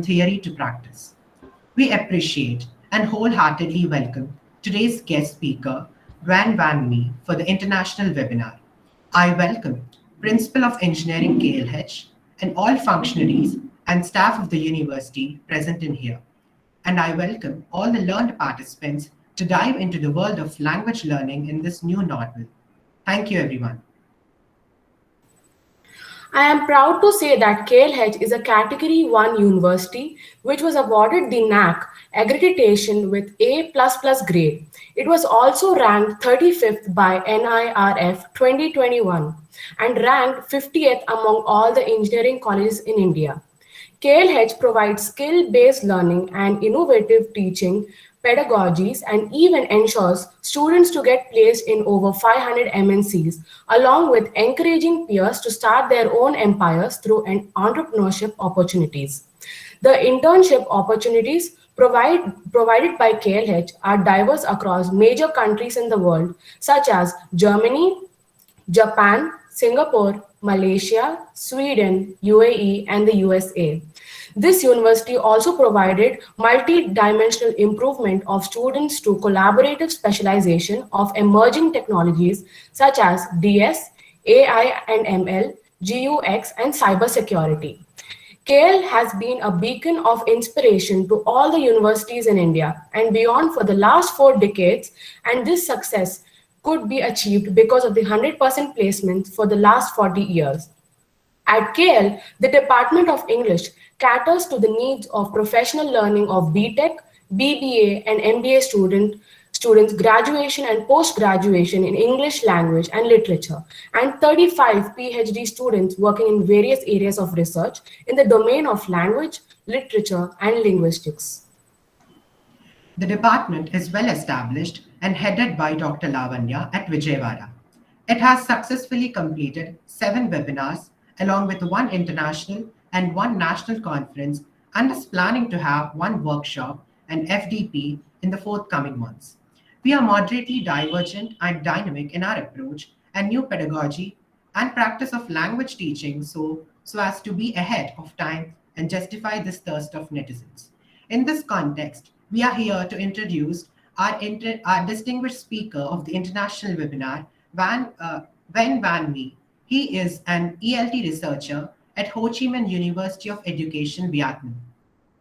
theory to practice. We appreciate and wholeheartedly welcome today's guest speaker, Ran Van Mee, for the international webinar. I welcome Principal of Engineering KLH and all functionaries and staff of the university present in here. And I welcome all the learned participants to dive into the world of language learning in this new normal. Thank you, everyone. I am proud to say that KLH is a Category 1 university which was awarded the NAC accreditation with A++ grade. It was also ranked 35th by NIRF 2021 and ranked 50th among all the engineering colleges in India. KLH provides skill-based learning and innovative teaching pedagogies and even ensures students to get placed in over 500 MNCs, along with encouraging peers to start their own empires through entrepreneurship opportunities. The internship opportunities provided by KLH are diverse across major countries in the world, such as Germany, Japan, Singapore, Malaysia, Sweden, UAE, and the USA. This university also provided multi-dimensional improvement of students to collaborative specialization of emerging technologies such as DS, AI and ML, GUX, and cybersecurity. KL has been a beacon of inspiration to all the universities in India and beyond for the last 4 decades, and this success could be achieved because of the 100% placements for the last 40 years. At KL, the Department of English caters to the needs of professional learning of BTech, BBA, and MBA students graduation and post-graduation in English language and literature, and 35 PhD students working in various areas of research in the domain of language, literature, and linguistics. The department is well established and headed by Dr. Lavanya at Vijayawada. It has successfully completed 7 webinars along with 1 international and 1 national conference and is planning to have 1 workshop and FDP in the forthcoming months. We are moderately divergent and dynamic in our approach and new pedagogy and practice of language teaching so as to be ahead of time and justify this thirst of netizens. In this context, we are here to introduce our distinguished speaker of the international webinar, Ven Van Mee. He is an ELT researcher at Ho Chi Minh University of Education, Vietnam.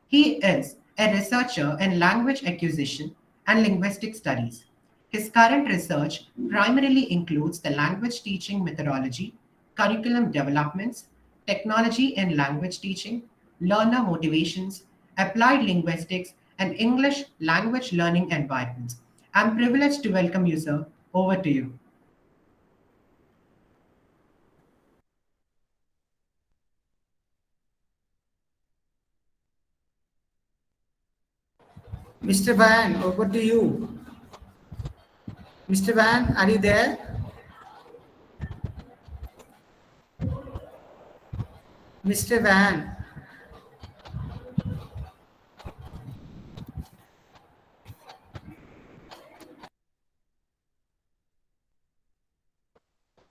He is a researcher in language acquisition and linguistic studies. His current research primarily includes the language teaching methodology, curriculum developments, technology in language teaching, learner motivations, applied linguistics, and English language learning environments. I'm privileged to welcome you, sir. Over to you. Mr. Van, over to you. Mr. Van, are you there? Mr. Van.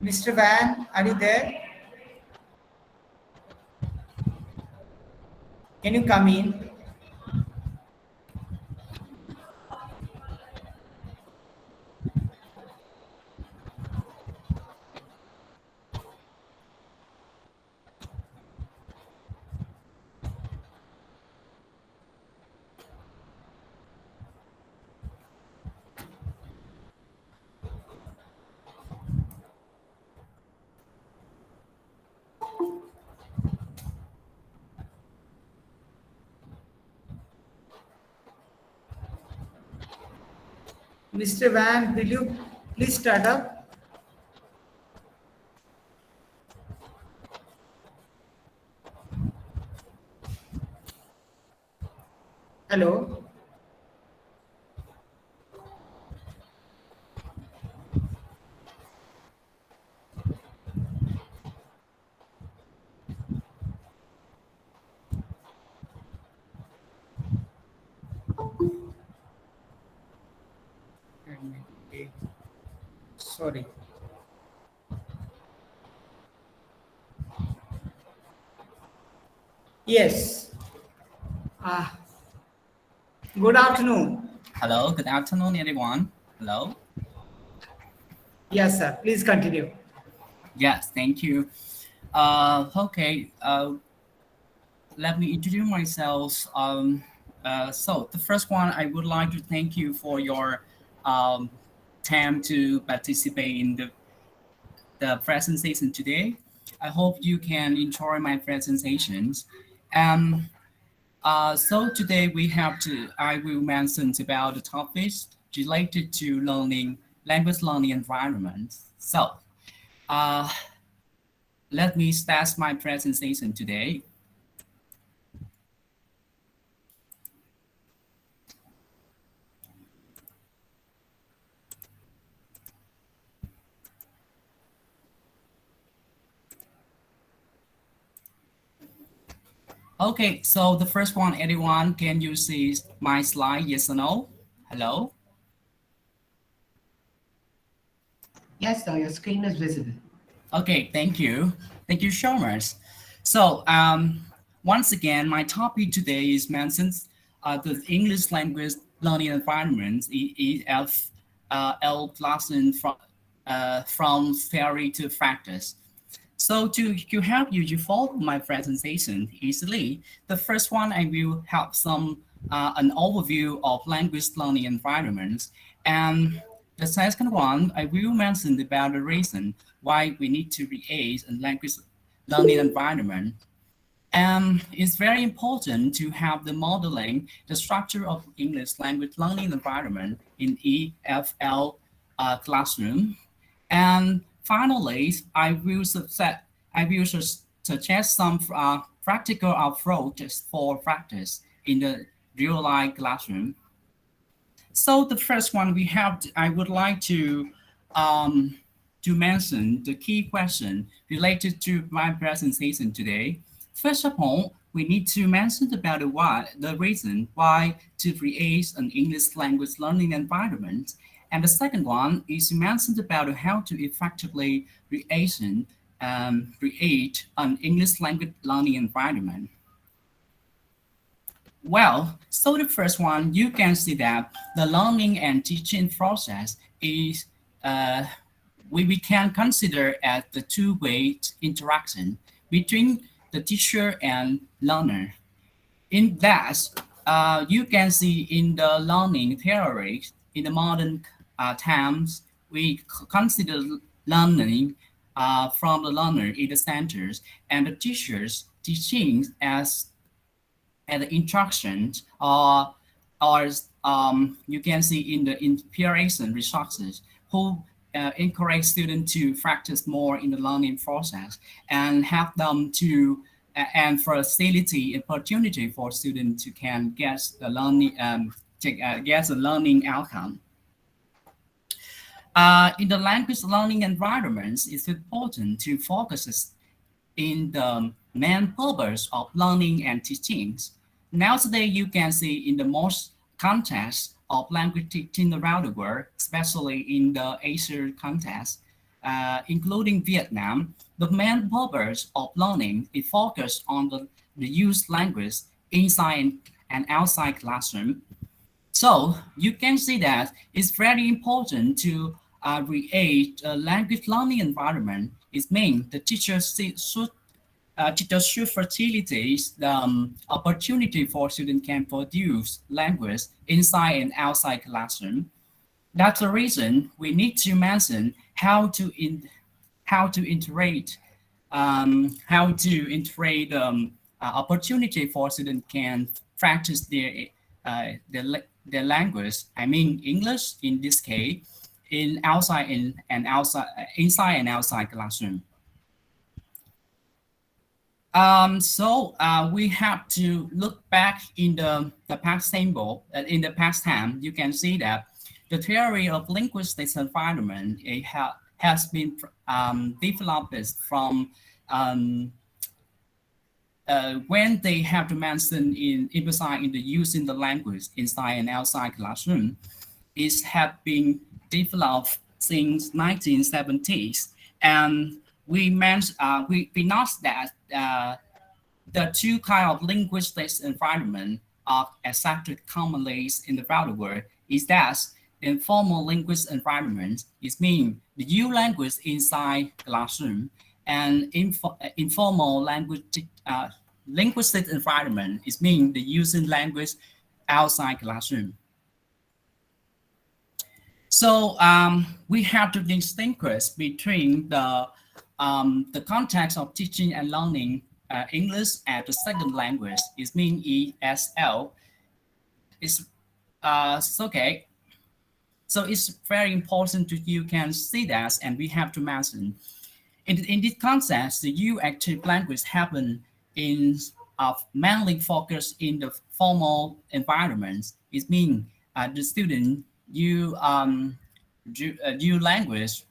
Mr. Van, are you there? Can you come in? Mr. Van, will you please start up? Hello. Sorry. Yes. Ah, good afternoon. Hello, good afternoon, everyone. Hello. Yes, sir. Please continue. Yes, thank you. Okay. Let me introduce myself. So the first one, I would like to thank you for your um, time to participate in the presentation today. I hope you can enjoy my presentations. Um, so today I will mention about the topics related to language learning environments. So uh, let me start my presentation today. Okay, so the first one, everyone, can you see my slide? Yes or no? Hello? Yes, sir, your screen is visible. Okay, thank you. Thank you so much. So, once again, my topic today is mentions the English language learning environment, EFL classroom from theory to practice. So to help you to follow my presentation easily, the first one I will have an overview of language learning environments, and the second one I will mention about the reason why we need to create a language learning environment. And it's very important to have the modeling, the structure of English language learning environment in EFL classroom. And finally, I will suggest some practical approaches for practice in the real life classroom. So the first one I would like um, to mention the key question related to my presentation today. First of all, we need to mention about the reason why to create an English language learning environment. And the second one is mentioned about how to effectively create an English language learning environment. Well, so the first one, you can see that the learning and teaching process is uh, we can consider as the two-way interaction between the teacher and learner. In that, you can see in the learning theory, in the modern times, we consider learning from the learner in the centers and the teachers teaching as the instructions or you can see in the inspiration resources who encourage students to practice more in the learning process and help them to and facilitate opportunity for students to can get the learning get the learning outcome. In the language learning environments, it's important to focus in the main purpose of learning and teaching. Nowadays, you can see in the most context of language teaching around the world, especially in the Asia context, including Vietnam, the main purpose of learning is focused on the use language inside and outside classroom. So you can see that it's very important to create a language learning environment. It means the teachers should facilitate the opportunity for students can produce language inside and outside classroom. That's the reason we need to mention how to integrate opportunity for students can practice their language. I mean English in this case in outside and outside inside and outside classroom. So we have to look back in the past symbol. In the past time, you can see that the theory of linguistics environment has been developed from um, when they have to mention in emphasize in the use in the language inside and outside classroom. It has been developed since 1970s, and we noticed that the two kind of linguistics environment of accepted commonly in the broader world is that informal linguist environment is mean the new language inside classroom and informal linguistic environment is mean the using language outside classroom. So we have to distinguish between the context of teaching and learning English as a second language. It means ESL. It's okay. So it's very important to you can see that, and we have to mention in this context, the U active language happen in mainly focus in the formal environments. It means the student you language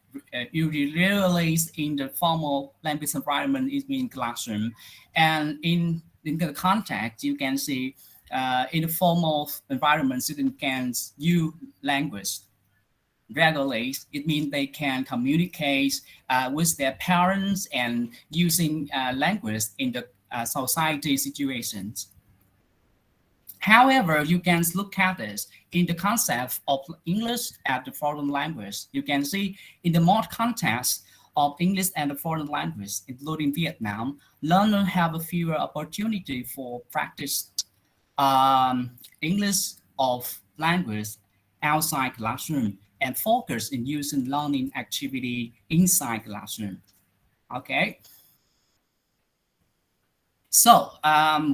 you realize in the formal language environment is mean classroom, and in the context you can see in the formal environment student can use language regularly. It means they can communicate with their parents and using language in the society situations. However, you can look at this in the concept of English as the foreign language. You can see in the more context of English and the foreign language, including Vietnam, learners have a fewer opportunity for practice English of language outside classroom and focus in using learning activity inside classroom. Okay. So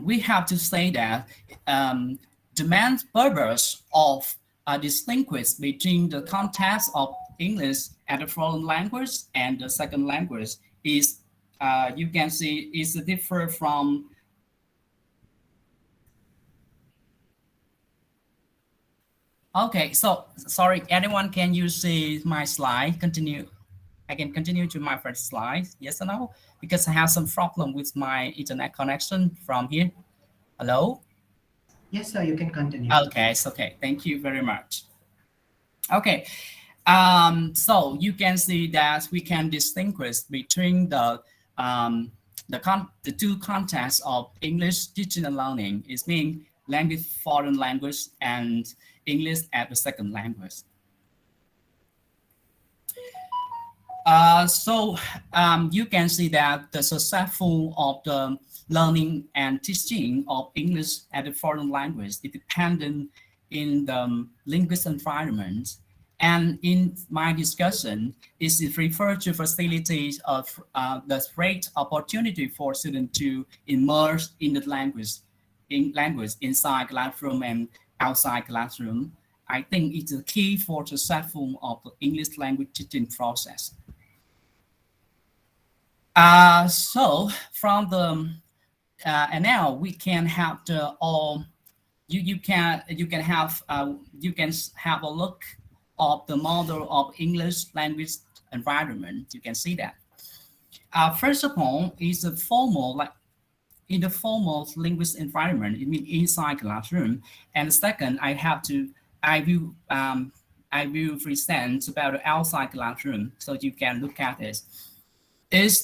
we have to say that the main purpose of distinguish between the context of English as a foreign language and the second language is you can see is different from. Okay, so sorry, anyone, can you see my slide? Continue. I can continue to my first slide. Yes or no? Because I have some problem with my internet connection from here. Hello? Yes, sir, you can continue. Okay, it's okay. Thank you very much. Okay. So you can see that we can distinguish between the two contexts of English teaching and learning. It means language, foreign language, and English as a second language. You can see that the successful of the learning and teaching of English as a foreign language is dependent in the linguistic environment. And in my discussion, it refers to facilities of the great opportunity for students to immerse in the language inside classroom and outside classroom. I think it's the key for the successful of the English language teaching process. So from the and now we can have the all you can have a look of the model of English language environment. You can see that. First of all, is a formal like in the formal linguist environment. It means inside classroom. And second, I will present about the outside classroom, so you can look at this. It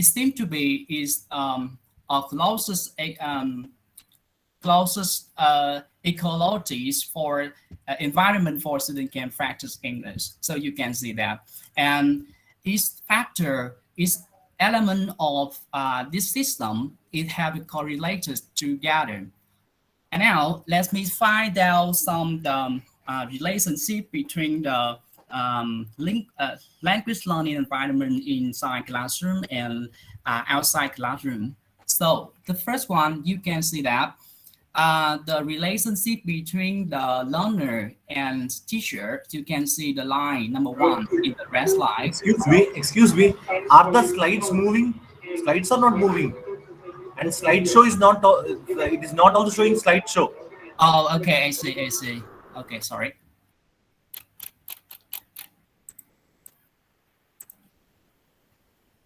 seems to be is of closest ecologies for environment for students can practice English. So you can see that, and each factor is element of this system. It have correlated together. And now let me find out some relationship between the language learning environment inside classroom and outside classroom. So the first one, you can see that the relationship between the learner and teacher, you can see the line number one in the red slide. Excuse me. Are the slides moving? Slides are not moving, and slideshow is not. It is not also showing slideshow. Oh, okay, I see. Okay, sorry.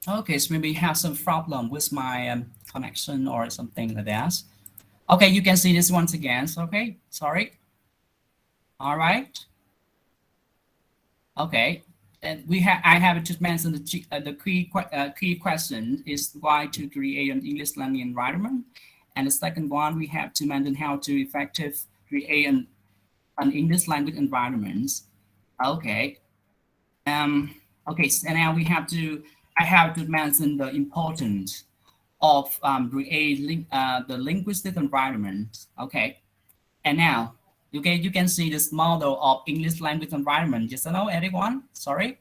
Okay, so maybe have some problem with my connection or something like that. Okay, you can see this once again. Okay, sorry. All right. Okay, and I have just mentioned the key question is why to create an English learning environment, And the second one, we have to mention how to effective create an English language environment. Okay. Okay, so now I have to mention the importance of the linguistic environment. Okay, and now you can see this model of English language environment. Yes or no, everyone? Sorry.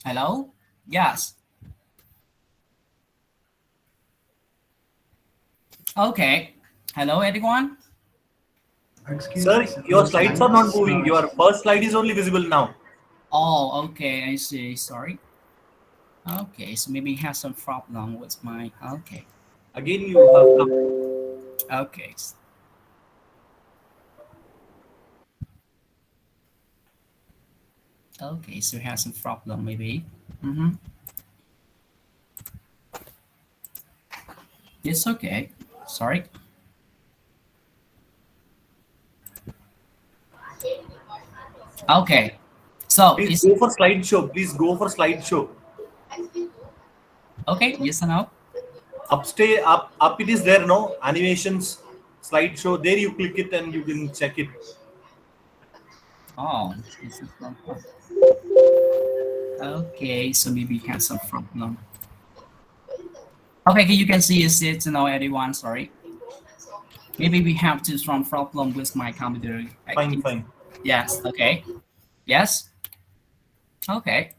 Hello. Yes. Okay. Hello, everyone. Excuse Sir, me, sir, your your slides are not slides. moving. Your first slide is only visible now. Oh, okay. I see. Sorry. Okay, so maybe it has some problem with my. Okay. Again, you have come. Okay. Okay, so it has some problem maybe. Mm-hmm. It's okay. Sorry. Okay. So Please it's go for slideshow. Please go for slideshow. okay. Yes or no? Upstay up it is there, no animations, slideshow. There you click it and you can check it. Oh, this is not fun. Okay, so maybe it has some problem. Okay, you can see it's now everyone. Sorry. Maybe we have to some problem with my computer. Fine, fine. Yes. Okay. Yes. Okay.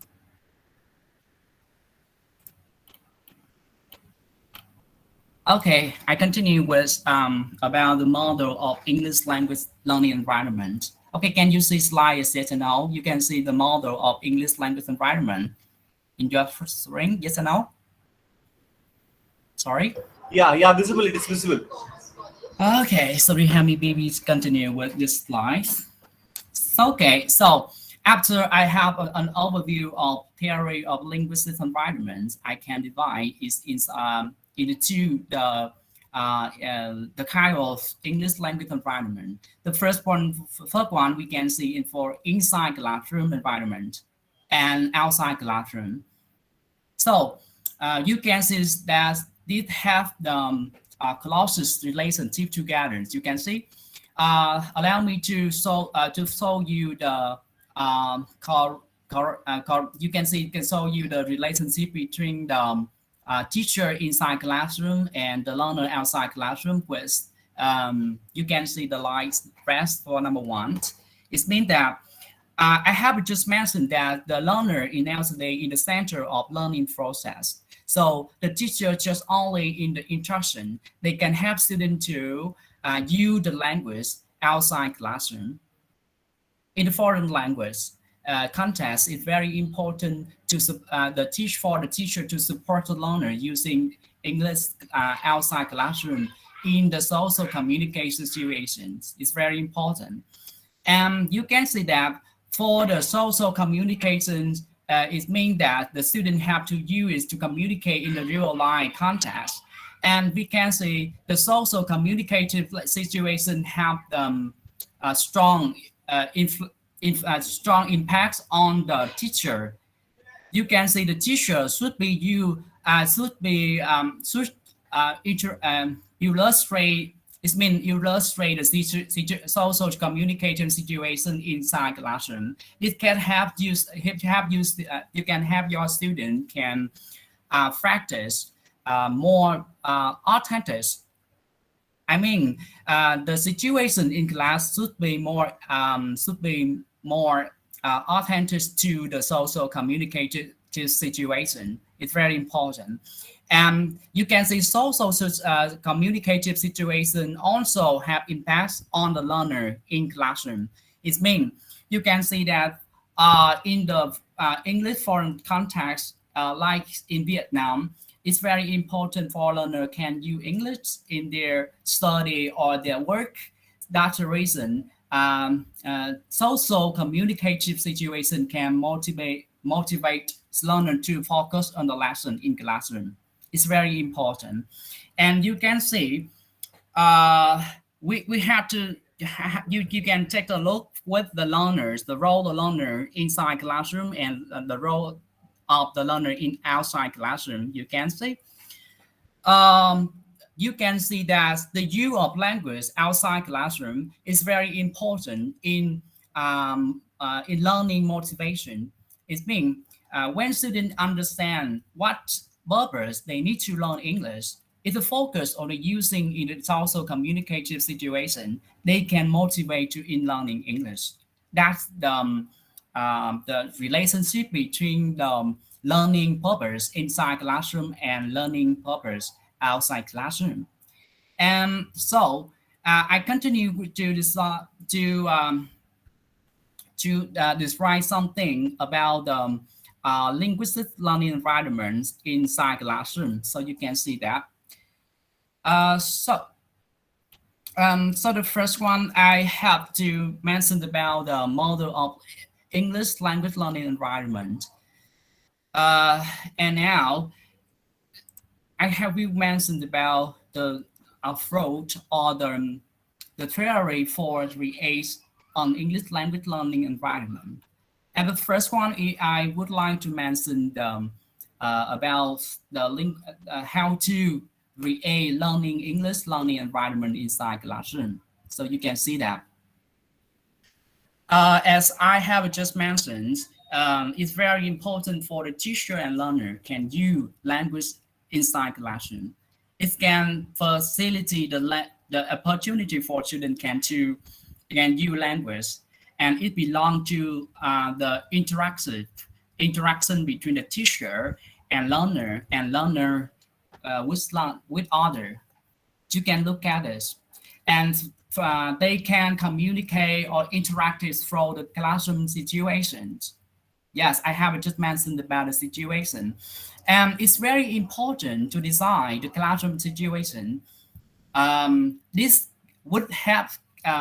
Okay, I continue with about the model of English language learning environment. Okay, can you see slide yes or no? You can see the model of English language environment in your screen, yes or no? Sorry. Yeah, yeah, visible. It is visible. Okay, so we have me babies continue with this slide. Okay, so after I have an overview of theory of linguistic environments, I can divide it into the kind of English language environment. The first one we can see in for inside classroom environment and outside classroom. So you can see that these have the closest relationship together. You can see. Allow me to show you the you can see it can show you the relationship between the teacher inside classroom and the learner outside classroom. With you can see the lights pressed for number one. It means that I have just mentioned that the learner is nowadays in the center of learning process. So the teacher just only in the instruction, they can help students to use the language outside classroom. In the foreign language context, it's very important to for the teacher to support the learner using English outside classroom in the social communication situations. It's very important. And you can see that for the social communications, it means that the student have to use to communicate in the real life context. And we can see the social communicative situation have strong strong impacts on the teacher. You can see the teacher should be you should be illustrate. It means illustrate the social communication situation inside classroom. It can help you you can help your student can practice more authentic. I mean, the situation in class should be more authentic to the social communicative situation. It's very important. And you can see social communicative situation also have impacts on the learner in classroom. It means you can see that in the English foreign context, like in Vietnam, it's very important for learner can use English in their study or their work. That's the reason social communicative situation can motivate learner to focus on the lesson in classroom. It's very important. And you can see we have to you can take a look with the learners, the role of the learner inside classroom and the role of the learner in outside classroom. You can see um, you can see that the use of language outside classroom is very important in learning motivation. It means when students understand what purpose they need to learn English, if the focus on the using in its also communicative situation, they can motivate to in learning English. That's the relationship between the learning purpose inside classroom and learning purpose outside classroom. And so I continue to describe something about linguistic learning environments inside classroom. So you can see that. So the first one I have to mention about the model of English language learning environment. Uh, and now I have you mentioned about the approach or the theory for create on English language learning environment. And the first one I would like to mention about the link how to create learning English learning environment inside classroom. So you can see that. As I have just mentioned, it's very important for the teacher and learner can use language inside classroom. It can facilitate the opportunity for students can use language, and it belongs to the interaction between the teacher and learner with other. You can look at this, and they can communicate or interact through the classroom situations. Yes, I have just mentioned about the situation, and it's very important to design the classroom situation. This would help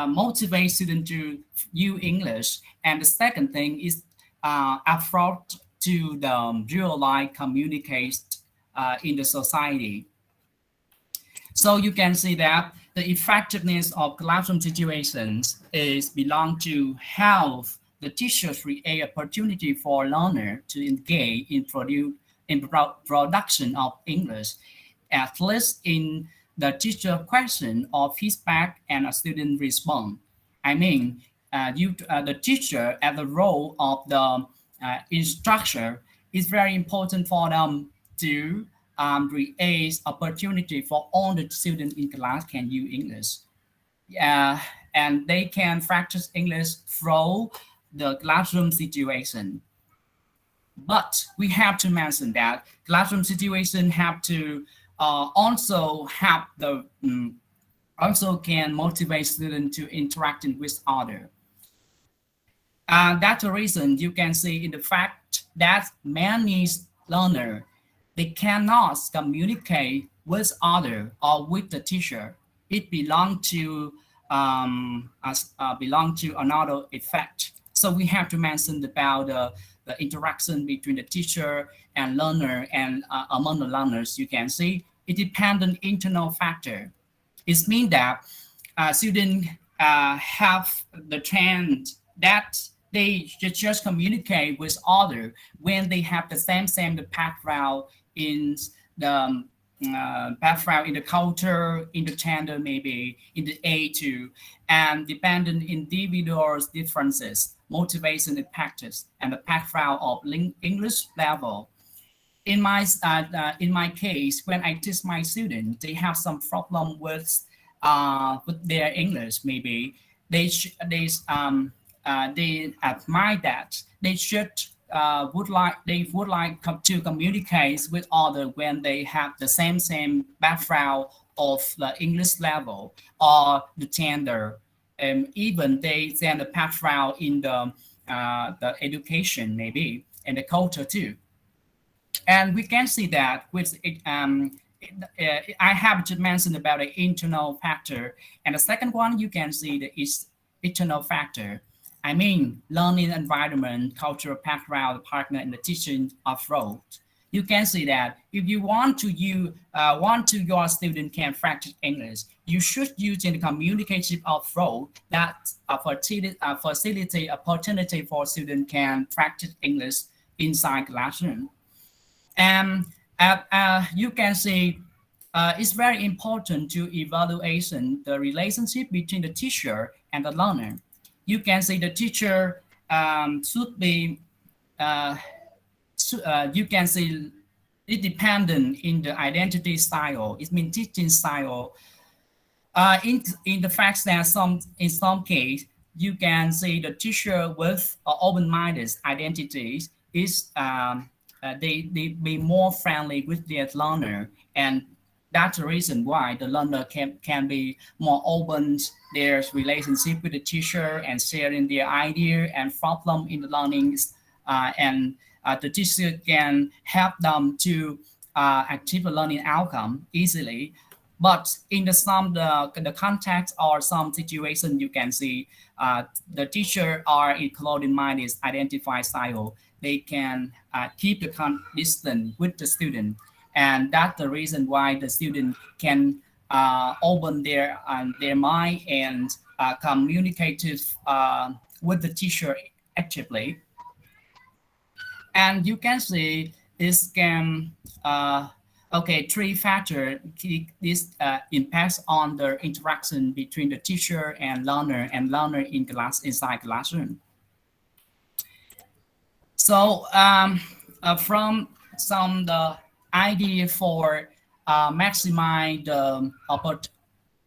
motivate students to use English, and the second thing is effort to the real life communicate in the society. So you can see that the effectiveness of classroom situations is belong to how the teachers create opportunity for learner to engage in production of English, at least in the teacher question or feedback and a student response. I mean, the teacher at the role of the instructor is very important for them to create opportunity for all the students in class can use English. Uh, and they can practice English through the classroom situation. But we have to mention that classroom situation have to also have the also can motivate students to interacting with other. That's the reason you can see in the fact that many learners they cannot communicate with other or with the teacher. It belong to another effect. So we have to mention about the interaction between the teacher and learner and among the learners. You can see it depends on internal factor. It means that students have the trend that they just communicate with others when they have the same background in the background in the culture, in the gender, maybe in the age too, and dependent individuals' differences, motivation and practice, and the background of English level. In my case, when I teach my students, they have some problem with their English. Maybe they admire that they would like to communicate with others when they have the same background of the English level or the gender, even they send a background in the education maybe and the culture too. And we can see that with I have just mentioned about the internal factor, and the second one you can see the external factor. I mean, learning environment, cultural background, partner, and the teaching approach. You can see that if you want to your student can practice English, you should use in the communicative approach that facilitate opportunity for student can practice English inside classroom. And you can see it's very important to evaluation the relationship between the teacher and the learner. You can say the teacher should be, uh, you can say it dependent in the identity style. It means teaching style. In the fact that in some case you can see the teacher with open-minded identities is they be more friendly with their learner, and that's the reason why the learner can be more open their relationship with the teacher and sharing their idea and problem in the learning, and the teacher can help them to achieve a learning outcome easily. But in the context or some situation, you can see the teacher are in closed minded identify style. They can keep the distance with the student, and that's the reason why the student can open their mind and communicative with the teacher actively. And you can see this can okay, three factor this impacts on the interaction between the teacher and learner in class inside classroom. So from some the idea for maximize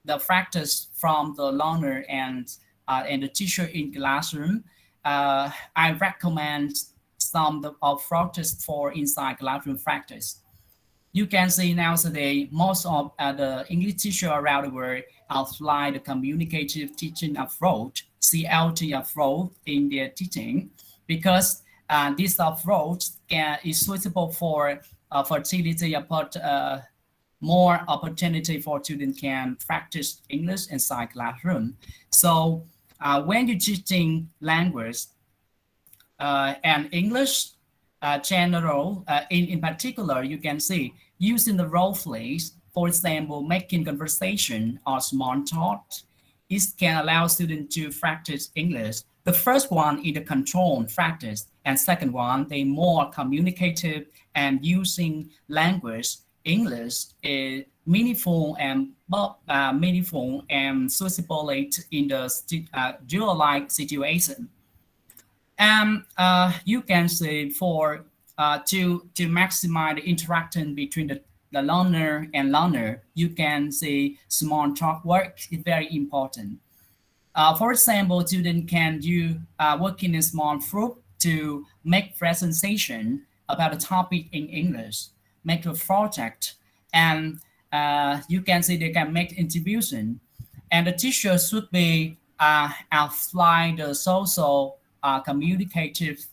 the practice from the learner and the teacher in classroom, I recommend some of practice for inside classroom practice. You can see nowadays most of the English teachers around the world apply the communicative teaching approach, CLT approach in their teaching, because this approach is suitable for fertility about more opportunity for students can practice English inside classroom. So when you're teaching language, and English general, in particular, you can see using the role plays, for example, making conversation or small talk, it can allow students to practice English. The first one is the control practice, and second one, they more communicative and using language. English is meaningful and suitable in the real-life situation. And you can say for to maximize the interaction between the learner and learner, you can say small talk work is very important. For example, students can do work in a small group to make presentation about a topic in English, make a project, and you can see they can make contribution. And the teacher should be apply the social communicative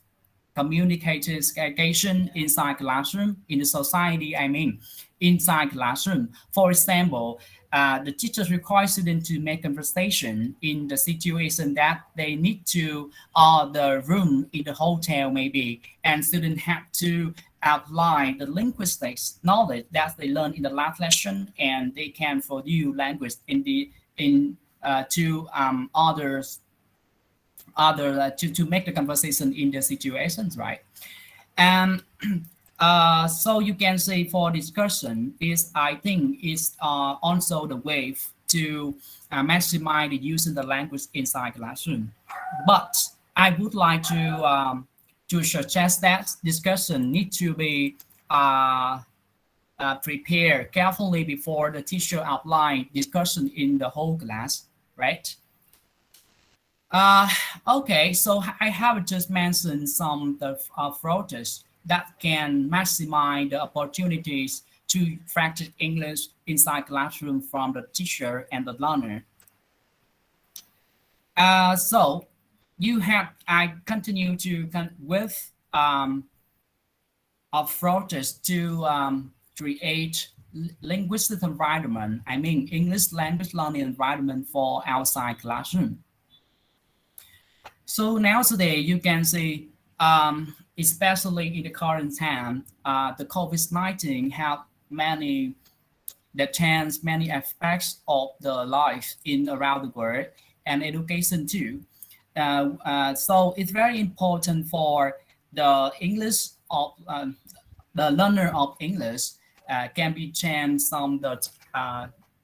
communication inside classroom in the society. I mean, inside classroom. For example, the teachers require students to make conversation in the situation that they need to, or the room in the hotel maybe, and students have to apply the linguistics knowledge that they learn in the last lesson, and they can produce language in to to make the conversation in the situations, right? And so you can say for discussion is, I think, is also the way to maximize the use of the language inside classroom. But I would like to suggest that discussion need to be prepared carefully before the teacher apply discussion in the whole class, right? Uh, okay, so I have just mentioned some of the approaches that can maximize the opportunities to practice English inside classroom from the teacher and the learner. So you have, I continue to with approaches to create linguistic environment. I mean, English language learning environment for outside classroom. So now today you can see, especially in the current time, the COVID-19 have many that change many aspects of the life in around the world and education too. So it's very important for the English of the learner of English can be changed some the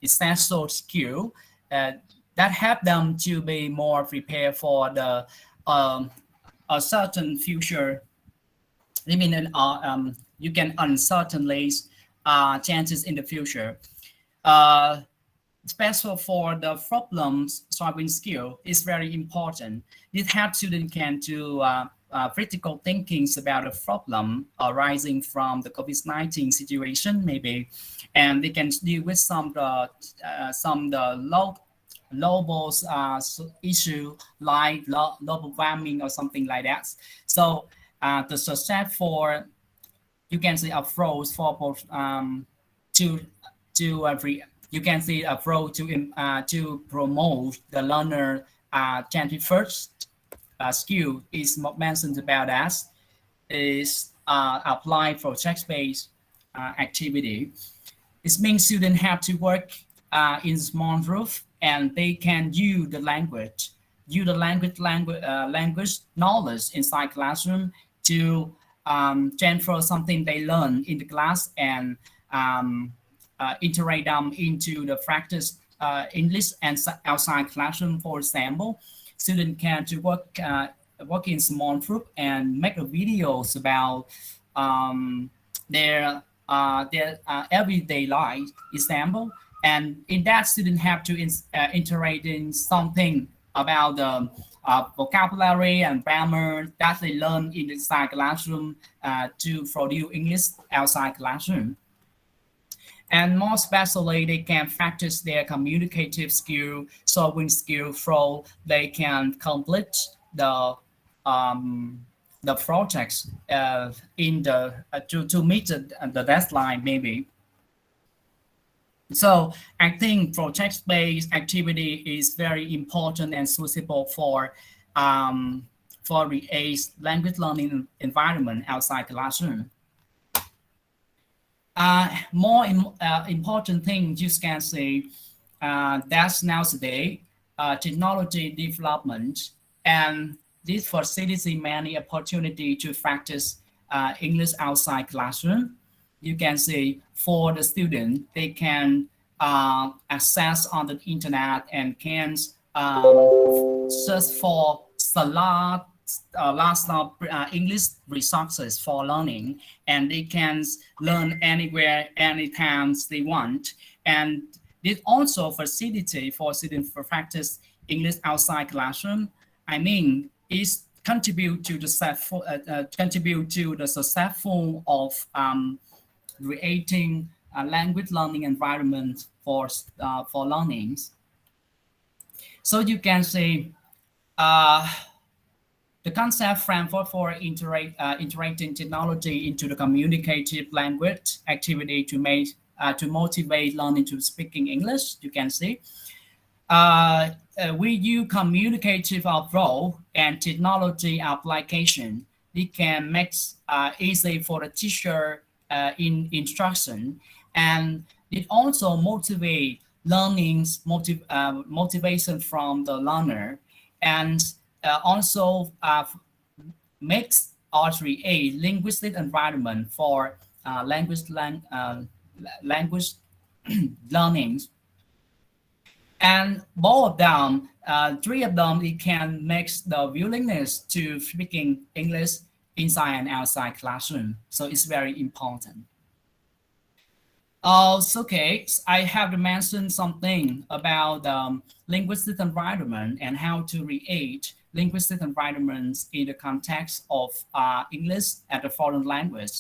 essential skill uh, that help them to be more prepared for the um, a certain future. I mean, you can uncertainly chances in the future. Uh, Special for the problems solving skill is very important. It helps students can do critical thinkings about a problem arising from the COVID-19 situation, maybe, and they can deal with some the global issue like global warming or something like that. So the success for you can see approach for both to you can see approach to promote the learner 21st skill is mentioned about us is apply project-based activity. It means students have to work in small groups and they can use the language knowledge inside classroom to transfer something they learn in the class and integrate them into the practice English and outside classroom. For example, students can to work in small group and make videos about their everyday life example, and in that student have to integrate in something about the vocabulary and grammar that they learn in the inside classroom to produce English outside classroom. And more especially, they can practice their communicative skill, solving skill, so they can complete um, the projects in the to meet the deadline maybe. So I think project-based activity is very important and suitable for a language learning environment outside classroom. Important thing you can say that's nowadays technology development and this facilitates many opportunity to practice English outside classroom. You can see for the student they can access on the internet and can search for lots of English resources for learning, and they can learn anywhere, anytime they want. And this also facility for students for practice English outside classroom. I mean, is contribute to the successful of creating a language learning environment for learnings. So you can say the concept framework for integrating technology into the communicative language activity to motivate learning to speaking English. You can see we use communicative approach and technology application. It can make easy for the teacher in instruction, and it also motivate motivation from the learner, and also makes R3 a linguistic environment for language learning. And both of them, three of them, it can make the willingness to speaking English inside and outside classroom. So it's very important. Okay, I have to mention something about linguistic environment and how to create linguistic environments in the context of English as a foreign language.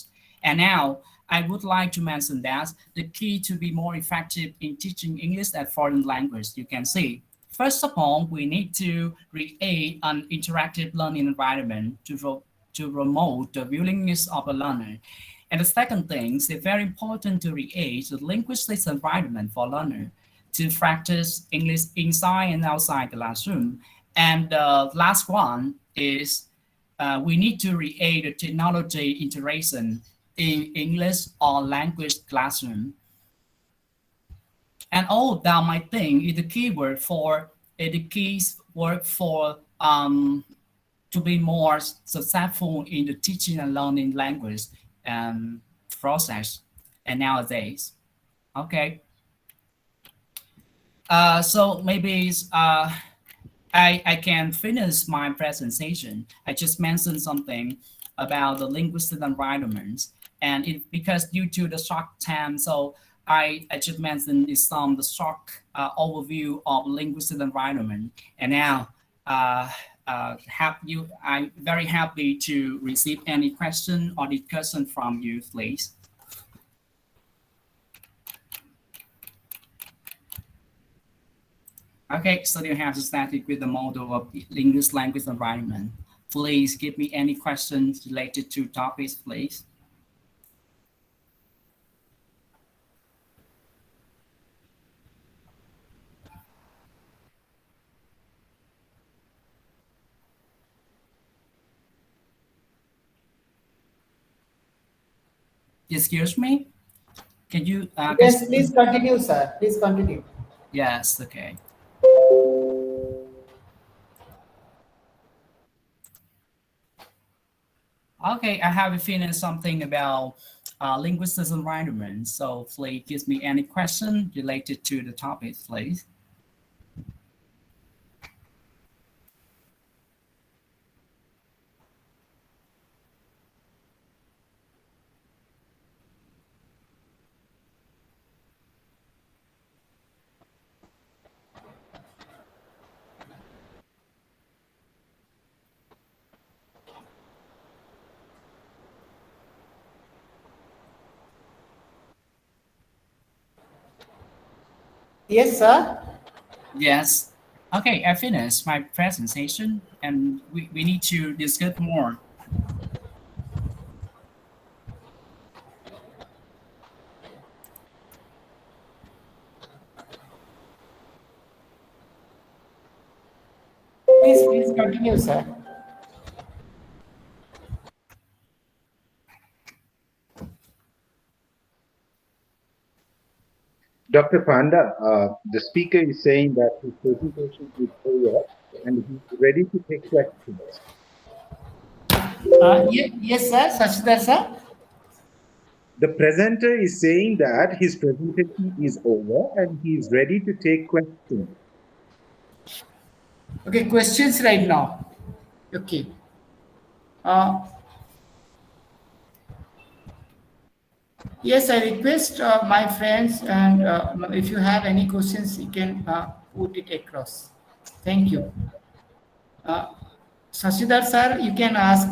And now I would like to mention that the key to be more effective in teaching English as foreign language, you can see. First of all, we need to create an interactive learning environment to promote the willingness of a learner. And the second thing is very important to create a linguistic environment for learner to practice English inside and outside the classroom. And the last one is we need to create a technology integration in English or language classroom. And all of them, I think, is the keyword for the keys work for to be more successful in the teaching and learning language process. and nowadays. Okay. So maybe I can finish my presentation. I just mentioned something about the linguistic environments, and it because due to the short time, so I just mentioned is some the short overview of linguistic environment, and now uh, have you? I'm very happy to receive any question or discussion from you, please. Okay, so you have started with the model of English language environment. Please give me any questions related to topics, please. Excuse me? Can Yes, please continue, sir. Please continue. yes, okay. Okay, I have finished something about linguistic environment. So please give me any question related to the topic, please. Yes, sir. Yes. Okay, I finished my presentation and we need to discuss more. Please continue, sir. Dr. Panda, the speaker is saying that his presentation is over and he's ready to take questions. Yes, sir. Sachidhar, sir. The presenter is saying that his presentation is over and he is ready to take questions. Okay, questions right now. Okay. Uh, yes, I request my friends, and if you have any questions, you can put it across. Thank you. Uh, Sachidhar, sir, you can ask.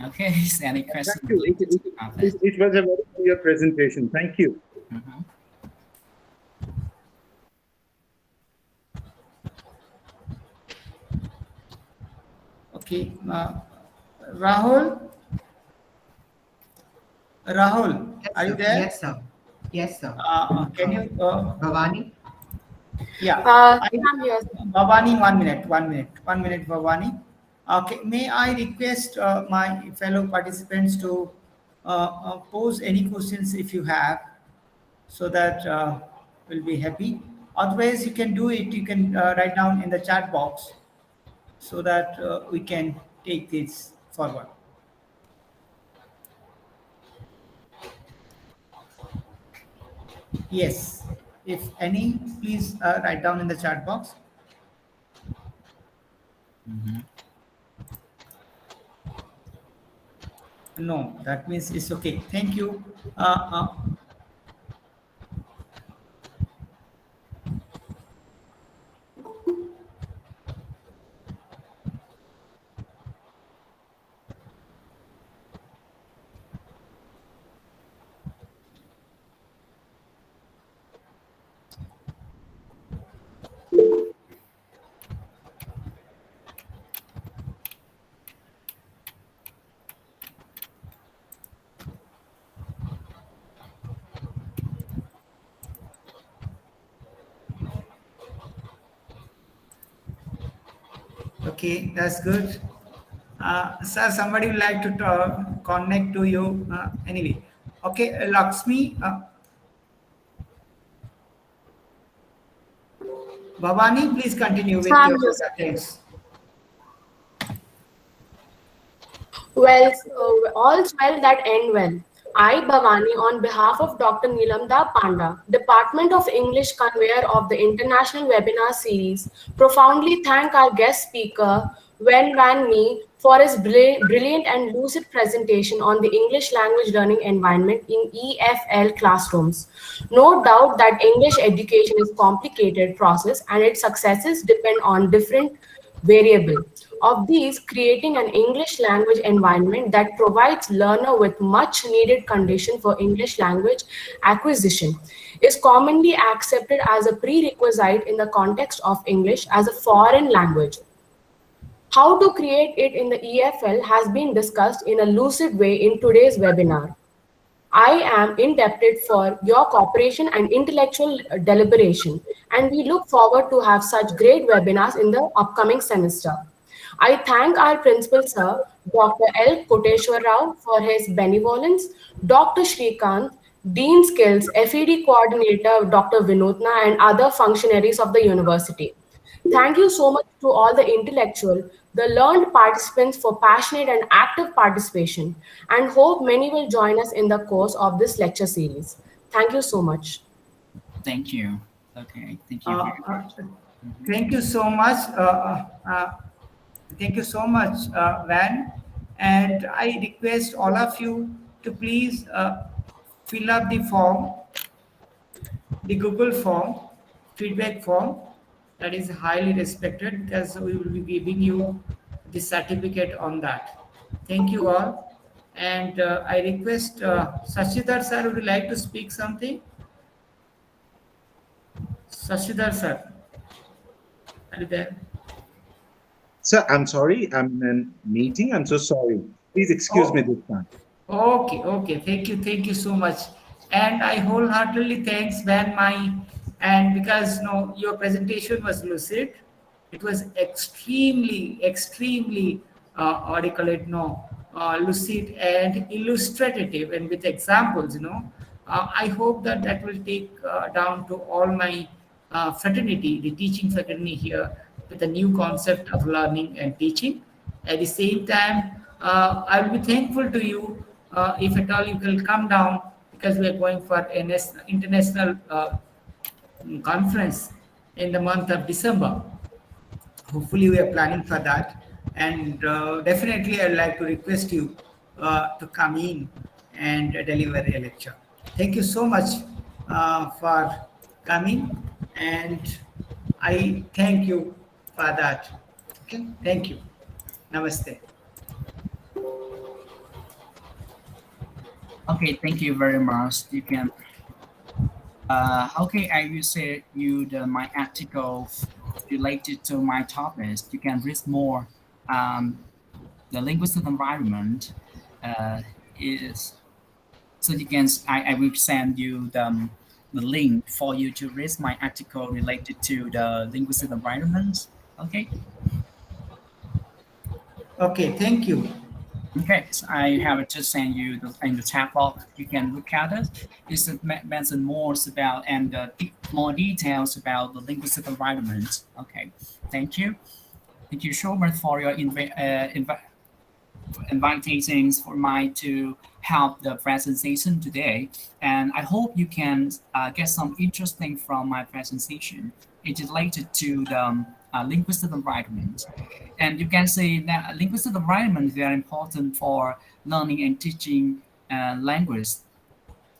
Okay, is any question Thank you. related to the topic? It was a very clear presentation. Thank you. Mhm. Okay. Rahul, Rahul, Yes, are you sir. there? Yes, sir. Yes, sir. Can you? Bhavani? Yeah. Yeah, I, I'm here. Bhavani, 1 minute, 1 minute, 1 minute, Bhavani. Okay, may I request my fellow participants to pose any questions if you have, so that we'll be happy. Otherwise, you can do it. You can write down in the chat box, so that we can take this forward. Yes. If any, please write down in the chat box. Mhm. No, that means it's okay. Thank you. Okay, that's good. Sir, somebody would like to connect to you. Anyway, okay, Lakshmi, Bhavani, please continue Yes, with I'm your here. things. Well, all's well that end well. I, Bhavani, on behalf of Dr. Nilamda Panda, Department of English Conveyor of the International Webinar Series, profoundly thank our guest speaker, Wen Van Me, for his brilliant and lucid presentation on the English language learning environment in EFL classrooms. No doubt that English education is a complicated process and its successes depend on different variable. Of these, creating an English language environment that provides learner with much needed condition for English language acquisition is commonly accepted as a prerequisite in the context of English as a foreign language. How to create it in the EFL has been discussed in a lucid way in today's webinar. I am indebted for your cooperation and intellectual deliberation, and we look forward to have such great webinars in the upcoming semester. I thank our principal sir, Dr. L. Koteshwar Rao, for his benevolence, Dr. Shrikant, Dean Skills, FED Coordinator Dr. Vinodna, and other functionaries of the university. Thank you so much to all the intellectual, the learned participants for passionate and active participation, and hope many will join us in the course of this lecture series. Thank you so much. Thank you. Okay, thank you Uh, very uh, much. Mhm. Thank you so much. Thank you so much, Van. And I request all of you to please fill up the form, the Google form, feedback form. That is highly respected because we will be giving you the certificate on that. Thank you all. And I request Sashidhar sir, would you like to speak something? Sashidhar sir, are you there? Sir, I'm sorry. I'm in a meeting. I'm so sorry. Please excuse me Oh, this time. okay, okay. Thank you so much. And I wholeheartedly thanks Van Mai, and because no, your presentation was lucid, it was extremely, what do you call it, no, lucid and illustrative, and with examples, I hope that that will take down to all my fraternity, the teaching fraternity here, with a new concept of learning and teaching. At the same time, I will be thankful to you if at all you will come down because we are going for an international conference in the month of December. Hopefully, we are planning for that, and definitely, I'd like to request you to come in and deliver a lecture. Thank you so much for coming, and I thank you for that. Okay, thank you. Namaste. Okay, thank you very much. You can. Okay, I will say you my article related to my topics. You can read more. Um, the linguistic environment uh, is so you can. I will send you the link for you to read my article related to the linguistic environment. Okay. Okay, thank you. Okay, so I have just sent you in the chat box. You can look at it. It's mention more about and more details about the linguistic environment. Okay, thank you. Thank you so much for your invitations for my to help the presentation today. And I hope you can get some interesting from my presentation. It is related to the linguistic environment. And you can see that linguistic environment is very important for learning and teaching language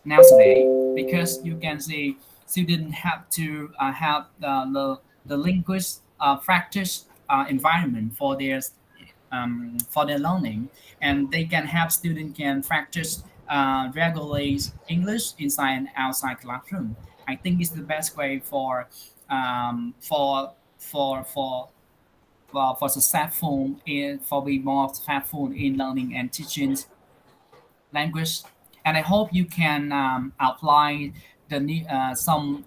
nowadays because you can see students have to have the linguist practice environment for their learning, and they can have students can practice regularly English inside and outside classroom. I think it's the best way for for successful in for be more successful in learning and teaching language. And I hope you can apply some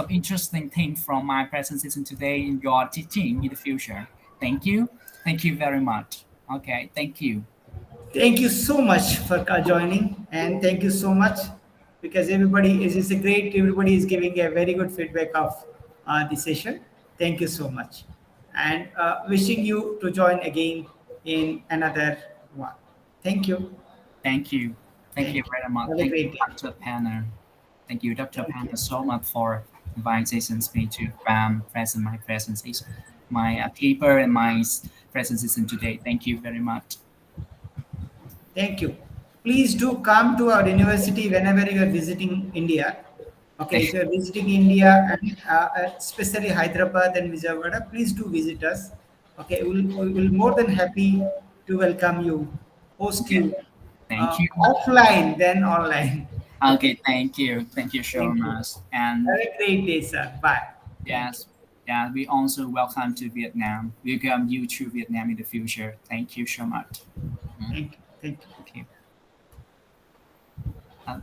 interesting things from my presentation today in your teaching in the future. Thank you very much. Okay, thank you. Thank you so much for joining, and thank you so much because everybody is a great. Everybody is giving a very good feedback of the session. Thank you so much, and wishing you to join again in another one. Thank you. Thank you. Thank you Thank you. very much. Have a Thank you, great day. Dr. Panner. Thank you, Dr. Thank Panner, you. so much for inviting me to present my presentation, my paper and my presentation today. Thank you very much. Thank you. Please do come to our university whenever you are visiting India. Okay, if you are visiting India and especially Hyderabad and Vijayawada, please do visit us. Okay, we'll more than happy to welcome you, host Okay. you Thank you. offline than online. Okay, Okay, thank you. Thank you so thank you. much. And Have a great day, sir. Bye. Thank you. yes, yeah, we also welcome to Vietnam. Welcome you to Vietnam in the future. Thank you so much. Mhm. Thank you. Thank you. Thank you. Okay.